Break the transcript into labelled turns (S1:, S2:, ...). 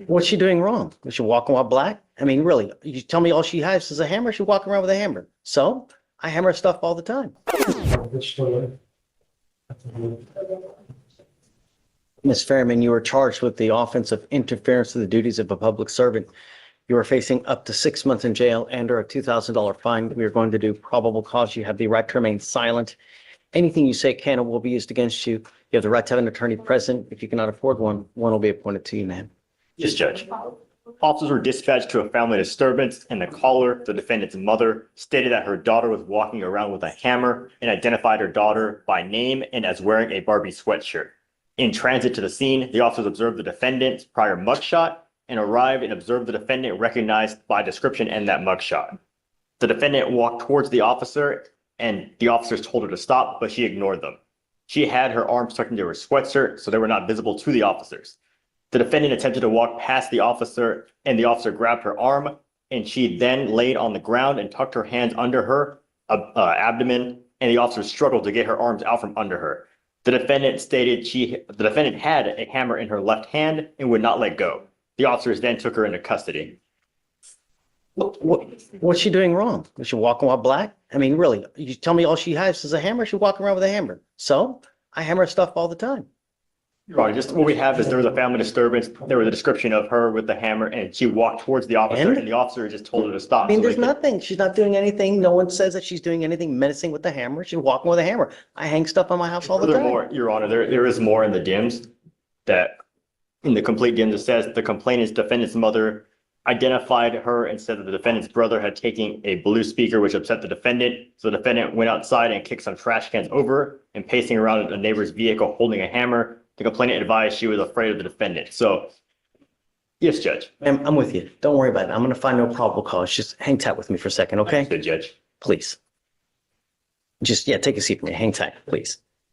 S1: What's she doing wrong? Was she walking while black? I mean, really, you tell me all she has is a hammer? She's walking around with a hammer. So I hammer stuff all the time. Ms. Fairman, you were charged with the offense of interference with the duties of a public servant. You are facing up to 6 months in jail and or a $2,000 fine. We are going to do probable cause. You have the right to remain silent. Anything you say can or will be used against you. You have the right to have an attorney present. If you cannot afford one, one will be appointed to you, ma'am.
S2: Yes, Judge. Officers were dispatched to a family disturbance, and the caller, the defendant's mother, stated that her daughter was walking around with a hammer and identified her daughter by name and as wearing a Barbie sweatshirt. In transit to the scene, the officers observed the defendant's prior mugshot and arrived and observed the defendant recognized by description in that mugshot. The defendant walked towards the officer, and the officers told her to stop, but she ignored them. She had her arms tucked into her sweatshirt, so they were not visible to the officers. The defendant attempted to walk past the officer, and the officer grabbed her arm, and she then laid on the ground and tucked her hands under her abdomen, and the officer struggled to get her arms out from under her. The defendant stated the defendant had a hammer in her left hand and would not let go. The officers then took her into custody.
S1: What's she doing wrong? Was she walking while black? I mean, really, you tell me all she has is a hammer? She's walking around with a hammer. So I hammer stuff all the time.
S2: Your Honor, just what we have is there was a family disturbance. There was a description of her with the hammer, and she walked towards the officer, and the officer just told her to stop.
S1: I mean, there's nothing. She's not doing anything. No one says that she's doing anything menacing with the hammer. She's walking with a hammer. I hang stuff on my house all the time.
S2: Furthermore, Your Honor, there is more in the DIMS that in the complete DIMS, it says the complainant's defendant's mother identified her and said that the defendant's brother had taken a blue speaker, which upset the defendant. So the defendant went outside and kicked some trash cans over her and pacing around a neighbor's vehicle holding a hammer. The complainant advised she was afraid of the defendant. So, yes, Judge.
S1: Ma'am, I'm with you. Don't worry about it. I'm going to find no probable cause. Just hang tight with me for a second, okay?
S2: Good, Judge.
S1: Please. Just, yeah, take a seat for me. Hang tight, please.